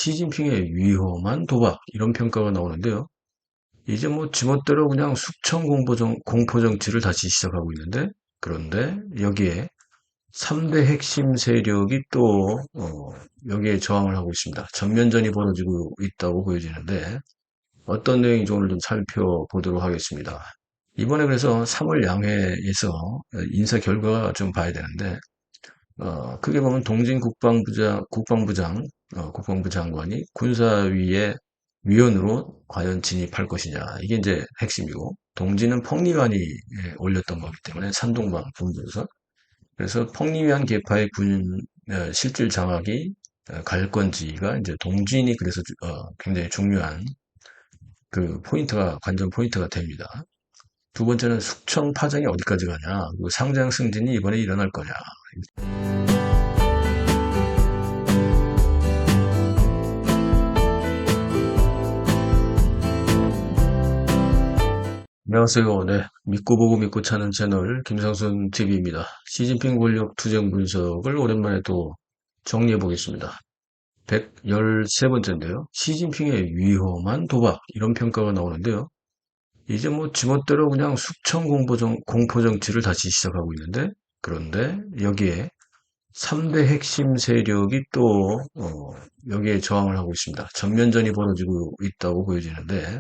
시진핑의 위험한 도박 이런 평가가 나오는데요. 이제 뭐 지멋대로 그냥 숙청 공포 정치를 다시 시작하고 있는데 그런데 여기에 3대 핵심 세력이 또 여기에 저항을 하고 있습니다. 전면전이 벌어지고 있다고 보여지는데 어떤 내용인지 오늘 좀 살펴보도록 하겠습니다. 이번에 그래서 3월 양회에서 인사 결과가 좀 봐야 되는데 크게 보면 동진 국방부 장관이 군사위의 위원으로 과연 진입할 것이냐. 이게 이제 핵심이고, 동진은 펑리관이 올렸던 거기 때문에 산동방 군부에서. 그래서 펑리위안 계파의 실질 장악이 갈 건지가 이제 동진이 그래서 굉장히 중요한 그 포인트가, 관전 포인트가 됩니다. 두 번째는 숙청 파장이 어디까지 가냐. 그리고 상장 승진이 이번에 일어날 거냐. 안녕하세요. 네. 믿고 보고 믿고 차는 채널 김상순 TV입니다. 시진핑 권력 투쟁 분석을 오랜만에 또 정리해 보겠습니다. 113번째인데요. 시진핑의 위험한 도박 이런 평가가 나오는데요. 이제 뭐 지멋대로 그냥 숙청 공포 정치를 다시 시작하고 있는데 그런데 여기에 3대 핵심 세력이 또 여기에 저항을 하고 있습니다. 전면전이 벌어지고 있다고 보여지는데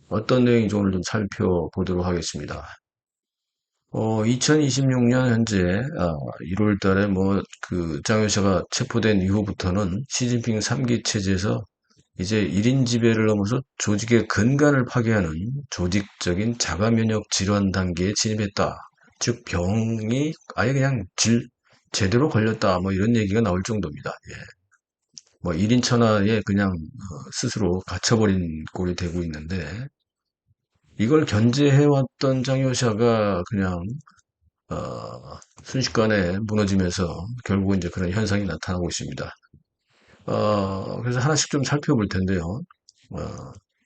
어떤 내용인지 오늘 좀 살펴보도록 하겠습니다. 2026년 현재 1월 달에 뭐 그 장효샤가 체포된 이후부터는 시진핑 3기 체제에서 이제 1인 지배를 넘어서 조직의 근간을 파괴하는 조직적인 자가 면역 질환 단계에 진입했다. 즉 병이 아예 그냥 제대로 걸렸다. 뭐 이런 얘기가 나올 정도입니다. 예. 뭐 1인 천하에 그냥 스스로 갇혀버린 꼴이 되고 있는데 이걸 견제해왔던 장효샤가 그냥 순식간에 무너지면서 결국은 이제 그런 현상이 나타나고 있습니다. 그래서 하나씩 좀 살펴볼 텐데요.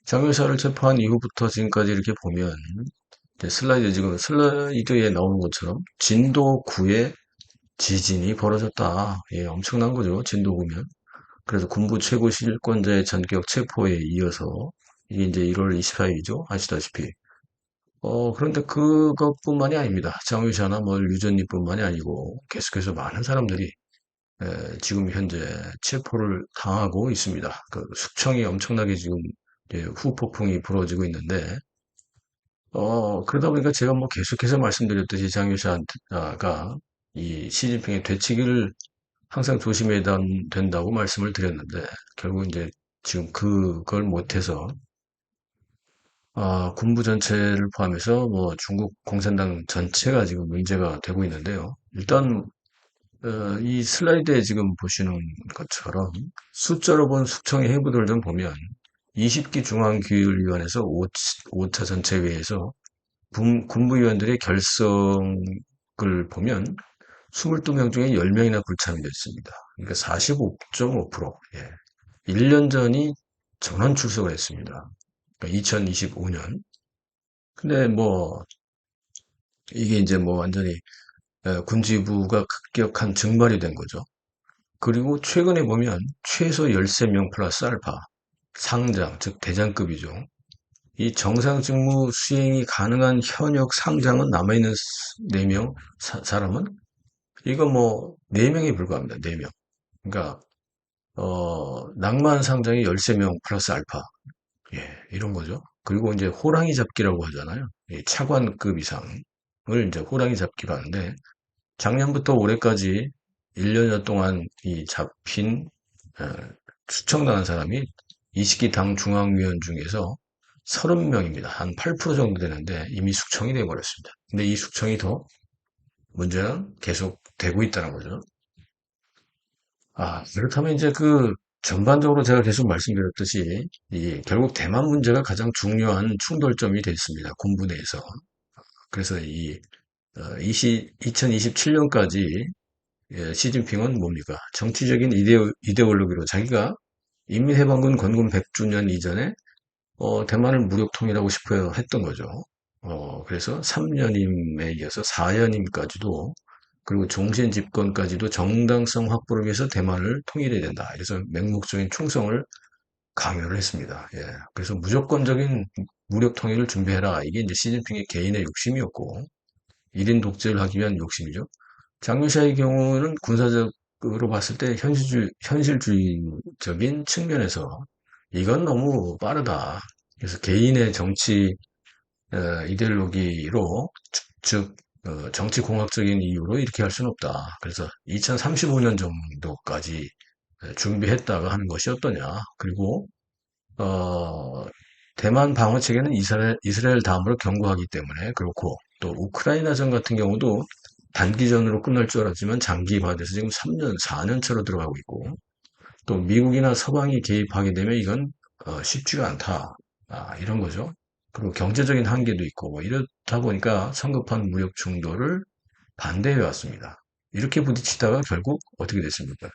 장효샤를 체포한 이후부터 지금까지 이렇게 보면 지금 슬라이드에 나오는 것처럼 진도 9의 지진이 벌어졌다. 예, 엄청난 거죠. 진도 9면. 그래서 군부 최고 실권자의 전격 체포에 이어서 이게 이제 1월 24일이죠. 아시다시피. 그런데 그것뿐만이 아닙니다. 장유샤나 뭐 유전이뿐만이 아니고 계속해서 많은 사람들이 지금 현재 체포를 당하고 있습니다. 그 숙청이 엄청나게 지금 후폭풍이 불어지고 있는데 그러다 보니까 제가 뭐 계속해서 말씀드렸듯이 장유샤가 이 시진핑의 되치기를 항상 조심해야 된다고 말씀을 드렸는데 결국 이제 지금 그걸 못해서 군부 전체를 포함해서 뭐 중국 공산당 전체가 지금 문제가 되고 있는데요. 일단 이 슬라이드에 지금 보시는 것처럼 숫자로 본 숙청의 해부들 좀 보면 20기 중앙규율위원회에서 5차 전체회의에서 군부위원들의 결성을 보면 22명 중에 10명이나 불참이됐습니다. 그러니까 45.5%. 예. 1년 전이 전원 출석을 했습니다. 그러니까 2025년. 근데 뭐 이게 이제 뭐 완전히 군지부가 급격한 증발이 된 거죠. 그리고 최근에 보면 최소 13명 플러스 알파 상장, 즉 대장급이죠. 이 정상 직무 수행이 가능한 현역 상장은 남아있는 4명 사람은 이거 뭐 4명에 불과합니다. 4명. 그러니까 낭만 상장이 13명 플러스 알파. 예, 이런 거죠. 그리고 이제 호랑이 잡기라고 하잖아요. 이 차관급 이상을 이제 호랑이 잡기로 하는데 작년부터 올해까지 1년여 동안 이 잡힌 추청당한 사람이 20기 당 중앙위원 중에서 30명입니다. 한 8% 정도 되는데 이미 숙청이 돼버렸습니다. 근데 이 숙청이 더 문제는 계속 되고 있다는 거죠. 그렇다면 이제 전반적으로 제가 계속 말씀드렸듯이 결국 대만 문제가 가장 중요한 충돌점이 됐습니다. 군부 내에서. 그래서 2027년까지 시진핑은 뭡니까? 정치적인 이데올로기로 자기가 인민해방군 건군 100주년 이전에 대만을 무력 통일하고 싶어 했던 거죠. 그래서 3년임에 이어서 4년임까지도 그리고 종신 집권까지도 정당성 확보를 위해서 대만을 통일해야 된다. 그래서 맹목적인 충성을 강요를 했습니다. 예. 그래서 무조건적인 무력 통일을 준비해라. 이게 이제 시진핑의 개인의 욕심이었고, 1인 독재를 하기 위한 욕심이죠. 장유샤의 경우는 군사적으로 봤을 때 현실주의적인 측면에서 이건 너무 빠르다. 그래서 개인의 정치 이데올로기로 즉 정치공학적인 이유로 이렇게 할 수는 없다. 그래서 2035년 정도까지 준비했다가 하는 것이 어떠냐. 그리고 어, 대만 방어 체계는 이스라엘 다음으로 견고하기 때문에 그렇고 또 우크라이나전 같은 경우도 단기전으로 끝날 줄 알았지만 장기화돼서 지금 3년, 4년차로 들어가고 있고 또 미국이나 서방이 개입하게 되면 이건 쉽지가 않다. 이런 거죠. 그리고 경제적인 한계도 있고 뭐 이렇다 보니까 성급한 무력 충돌을 반대해 왔습니다. 이렇게 부딪히다가 결국 어떻게 됐습니까?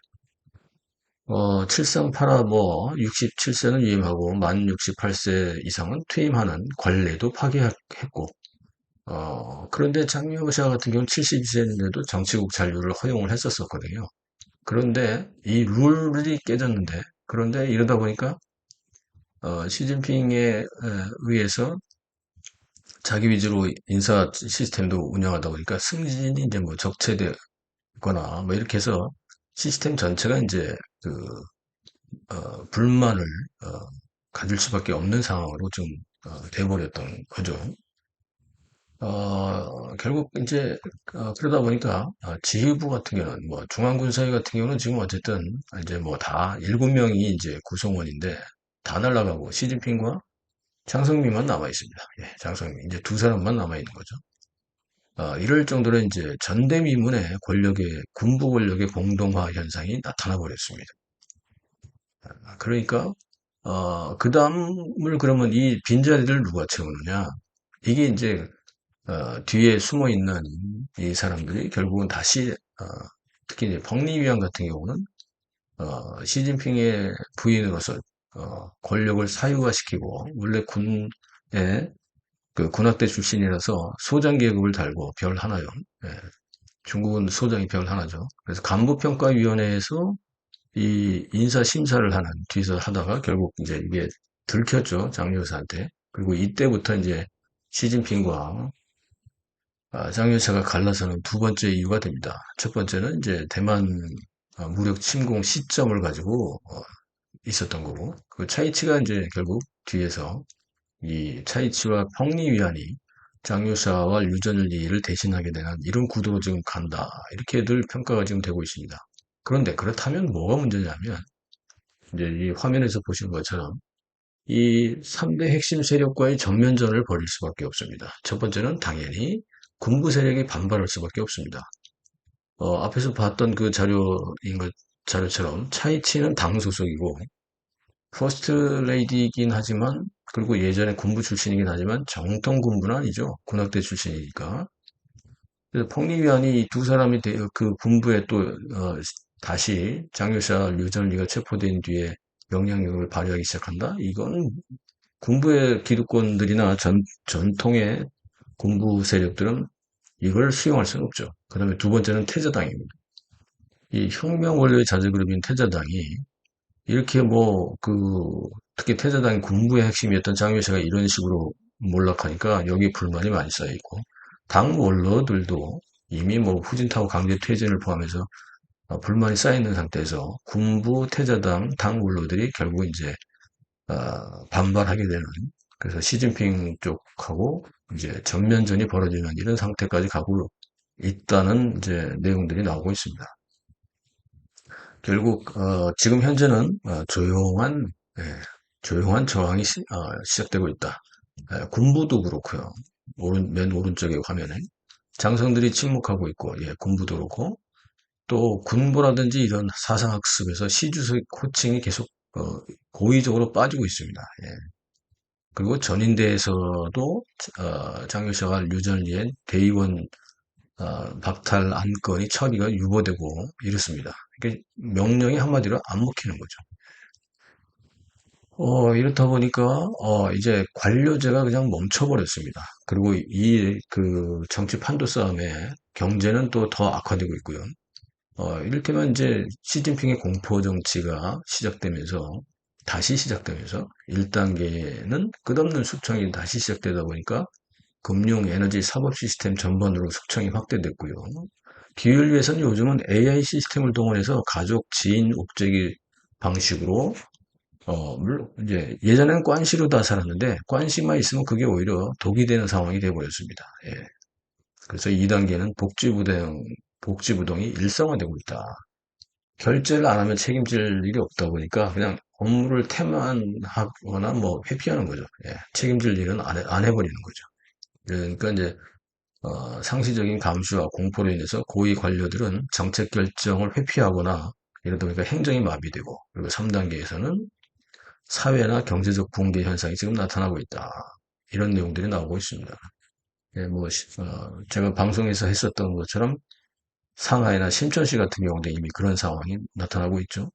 7상팔하 뭐 67세는 위임하고 만 68세 이상은 퇴임하는 관례도 파기했고 그런데 장유샤 같은 경우는 72세인데도 정치국 잔류를 허용을 했었거든요. 그런데 이 룰이 깨졌는데 그런데 이러다 보니까 시진핑에 의해서 자기 위주로 인사 시스템도 운영하다 보니까 승진이 이제 뭐 적체되거나 뭐 이렇게 해서 시스템 전체가 이제 그 불만을 가질 수밖에 없는 상황으로 좀 돼버렸던 거죠. 결국 이제 그러다 보니까 지휘부 같은 경우는 뭐 중앙군사위 같은 경우는 지금 어쨌든 이제 뭐 다 7명이 이제 구성원인데 다 날라가고 시진핑과 장성민만 남아 있습니다. 예, 장성민 이제 두 사람만 남아 있는 거죠. 이럴 정도로 이제 전대미문의 권력의 군부 권력의 공동화 현상이 나타나 버렸습니다. 그러니까 그 다음을 그러면 이 빈자리를 누가 채우느냐? 이게 이제 뒤에 숨어 있는 이 사람들이 결국은 다시 특히 이제 펑리위안 같은 경우는 시진핑의 부인으로서 권력을 사유화시키고 원래 군의 그 군악대 출신이라서 소장 계급을 달고 별 하나요. 예, 중국은 소장이 별 하나죠. 그래서 간부평가위원회에서 이 인사 심사를 하는 뒤에서 하다가 결국 이제 이게 들켰죠. 장 여사한테. 그리고 이때부터 이제 시진핑과 장 여사가 갈라서는 두 번째 이유가 됩니다. 첫 번째는 이제 대만 무력 침공 시점을 가지고 있었던 거고 그 차이치가 이제 결국 뒤에서 이 차이치와 펑리위안이 장유사와 류전리를 대신하게 되는 이런 구도로 지금 간다. 이렇게들 평가가 지금 되고 있습니다. 그런데 그렇다면 뭐가 문제냐면 이제 이 화면에서 보시는 것처럼 이 3대 핵심 세력과의 정면전을 벌일 수밖에 없습니다. 첫 번째는 당연히 군부 세력이 반발할 수밖에 없습니다. 앞에서 봤던 그 자료처럼 차이치는 당 소속이고 퍼스트 레이디이긴 하지만 그리고 예전에 군부 출신이긴 하지만 정통 군부는 아니죠. 군악대 출신이니까. 그래서 펑리위안이 이 두 사람이 그 군부에 또 다시 장유샤 류전리가 체포된 뒤에 영향력을 발휘하기 시작한다. 이건 군부의 기득권들이나 전통의 군부 세력들은 이걸 수용할 수는 없죠. 그 다음에 두 번째는 태자당입니다. 이 혁명 원료의 자제그룹인 태자당이 이렇게 뭐, 특히 태자당 군부의 핵심이었던 장유샤가 이런 식으로 몰락하니까 여기 불만이 많이 쌓여있고, 당 원로들도 이미 뭐 후진타오 강제 퇴진을 포함해서 불만이 쌓여있는 상태에서 군부, 태자당, 당 원로들이 결국 이제, 반발하게 되는, 그래서 시진핑 쪽하고 이제 전면전이 벌어지는 이런 상태까지 가고 있다는 이제 내용들이 나오고 있습니다. 결국 지금 현재는 예, 조용한 저항이 시작되고 있다. 군부도 그렇고요. 맨 오른쪽에 화면에 장성들이 침묵하고 있고, 예, 군부도 그렇고 또 군부라든지 이런 사상학습에서 시주석 호칭이 계속 고의적으로 빠지고 있습니다. 예. 그리고 전인대에서도 장유샤가 류전리의 대의원 박탈 안건이 처리가 유보되고 이렇습니다. 그러니까 명령이 한마디로 안 먹히는 거죠. 이렇다 보니까, 이제 관료제가 그냥 멈춰버렸습니다. 그리고 그 정치 판도 싸움에 경제는 또 더 악화되고 있고요. 이를테면 이제 시진핑의 공포 정치가 다시 시작되면서 1단계는 끝없는 숙청이 다시 시작되다 보니까 금융, 에너지, 사법 시스템 전반으로 숙청이 확대됐고요. 기회를 위해서는 요즘은 AI 시스템을 동원해서 가족, 지인, 옥죄기 방식으로 물론 이제 예전에는 관시로 다 살았는데 관시만 있으면 그게 오히려 독이 되는 상황이 되어버렸습니다. 예. 그래서 2단계는 복지부동이 일상화되고 있다. 결제를 안 하면 책임질 일이 없다 보니까 그냥 업무를 태만하거나 뭐 회피하는 거죠. 예. 책임질 일은 안 해버리는 거죠. 그러니까 이제 상시적인 감시와 공포로 인해서 고위 관료들은 정책 결정을 회피하거나 이러다 보니까 행정이 마비되고 그리고 3단계에서는 사회나 경제적 붕괴 현상이 지금 나타나고 있다. 이런 내용들이 나오고 있습니다. 예, 제가 방송에서 했었던 것처럼 상하이나 신천시 같은 경우도 이미 그런 상황이 나타나고 있죠.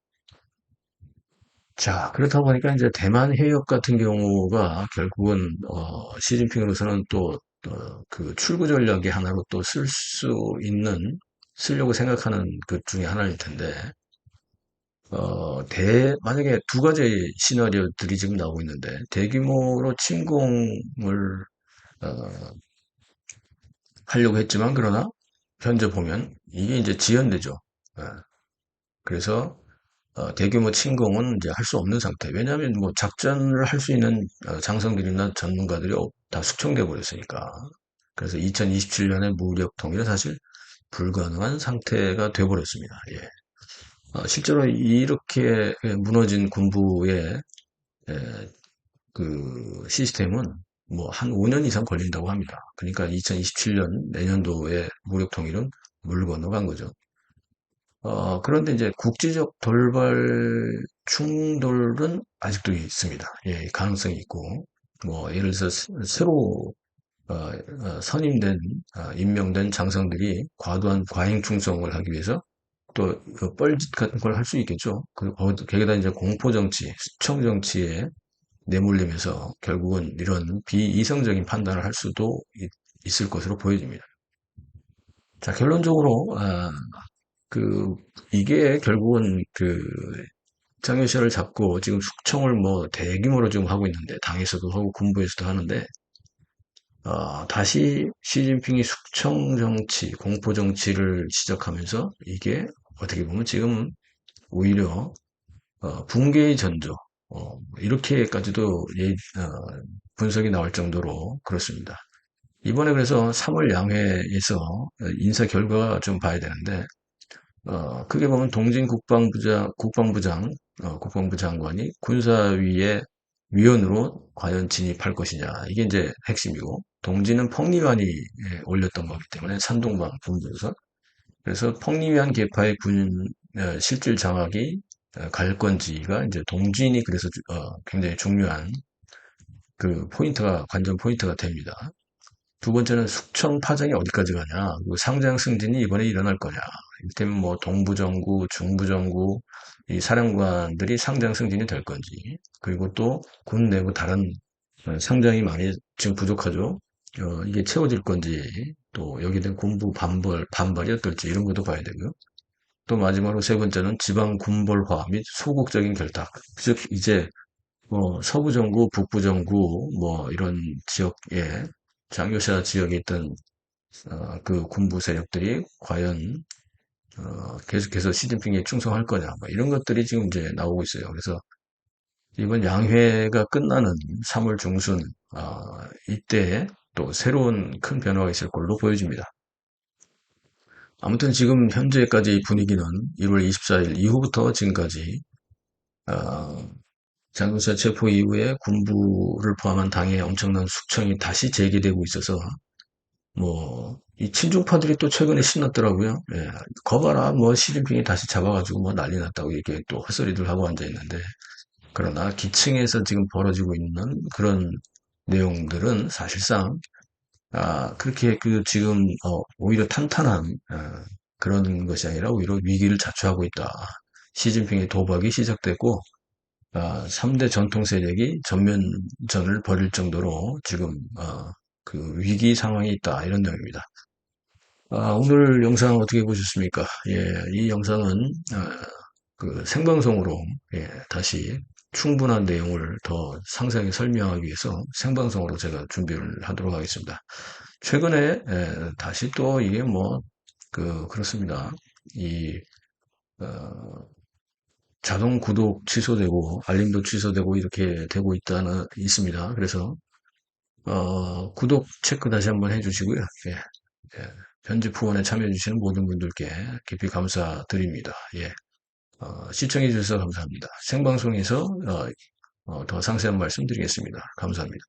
자, 그렇다 보니까 이제 대만 해협 같은 경우가 결국은, 시진핑으로서는 또, 그 출구 전략의 하나로 또 쓰려고 생각하는 것 중에 하나일 텐데, 만약에 두 가지 시나리오들이 지금 나오고 있는데, 대규모로 침공을, 어, 하려고 했지만, 그러나, 현재 보면, 이게 이제 지연되죠. 예. 그래서, 대규모 침공은 이제 할 수 없는 상태. 왜냐하면 뭐 작전을 할 수 있는 장성들이나 전문가들이 다 숙청돼 버렸으니까. 그래서 2027년에 무력 통일은 사실 불가능한 상태가 돼 버렸습니다. 예. 실제로 이렇게 무너진 군부의 에, 그 시스템은 뭐 한 5년 이상 걸린다고 합니다. 그러니까 2027년 내년도에 무력 통일은 물 건너간 거죠. 그런데 이제 국제적 돌발 충돌은 아직도 있습니다. 예, 가능성이 있고, 뭐, 예를 들어서 새로 임명된 장성들이 과도한 과잉 충성을 하기 위해서 또그 뻘짓 같은 걸 할 수 있겠죠. 거기다 이제 공포 정치, 수청 정치에 내몰리면서 결국은 이런 비이성적인 판단을 할 수도 있을 것으로 보여집니다. 자, 결론적으로, 그, 이게 결국은 장유세를 잡고 지금 숙청을 뭐 대규모로 지금 하고 있는데, 당에서도 하고 군부에서도 하는데, 다시 시진핑이 숙청 정치, 공포 정치를 시작하면서 이게 어떻게 보면 지금 오히려 붕괴의 전조, 이렇게까지도 분석이 나올 정도로 그렇습니다. 이번에 그래서 3월 양회에서 인사 결과가 좀 봐야 되는데, 크게 보면 동진 국방부 장관이 군사위의 위원으로 과연 진입할 것이냐. 이게 이제 핵심이고, 동진은 펑리완이 올렸던 거기 때문에 산동방 군부에서. 그래서 펑리완 계파의 실질 장악이 갈 건지가 이제 동진이 그래서 굉장히 중요한 관전 포인트가 됩니다. 두 번째는 숙청 파장이 어디까지 가냐. 그리고 상장 승진이 이번에 일어날 거냐. 이를테면 뭐 동부정구, 중부정구, 이 사령관들이 상장 승진이 될 건지. 그리고 또 군 내부 다른 상장이 많이 지금 부족하죠. 이게 채워질 건지, 또 여기에 대한 군부 반발이 어떨지 이런 것도 봐야 되고요. 또 마지막으로 세 번째는 지방 군벌화 및 소극적인 결탁. 즉, 이제 뭐 서부정구, 북부정구 뭐 이런 지역에 장교사 지역에 있던 그 군부 세력들이 과연 계속해서 시진핑에 충성할 거냐 뭐 이런 것들이 지금 이제 나오고 있어요. 그래서 이번 양회가 끝나는 3월 중순 이때에 또 새로운 큰 변화가 있을 걸로 보여집니다. 아무튼 지금 현재까지 분위기는 1월 24일 이후부터 지금까지 장군사 체포 이후에 군부를 포함한 당의 엄청난 숙청이 다시 재개되고 있어서 뭐 이 친중파들이 또 최근에 신났더라고요. 예, 거봐라 뭐 시진핑이 다시 잡아가지고 뭐 난리 났다고 이렇게 또 헛소리들 하고 앉아 있는데 그러나 기층에서 지금 벌어지고 있는 그런 내용들은 사실상 그렇게 지금 오히려 탄탄한 그런 것이 아니라 오히려 위기를 자초하고 있다. 시진핑의 도박이 시작됐고 3대 전통 세력이 전면전을 벌일 정도로 지금 그 위기 상황이 있다 이런 내용입니다. 오늘 영상 어떻게 보셨습니까? 예, 이 영상은 그 생방송으로 다시 충분한 내용을 더 상세하게 설명하기 위해서 생방송으로 제가 준비를 하도록 하겠습니다. 최근에 다시 또 이게 뭐 그렇습니다. 이 자동 구독 취소되고 알림도 취소되고 이렇게 되고 있습니다. 그래서 구독 체크 다시 한번 해주시고요. 예, 예. 편집 후원에 참여해주시는 모든 분들께 깊이 감사드립니다. 예. 시청해주셔서 감사합니다. 생방송에서 더 상세한 말씀 드리겠습니다. 감사합니다.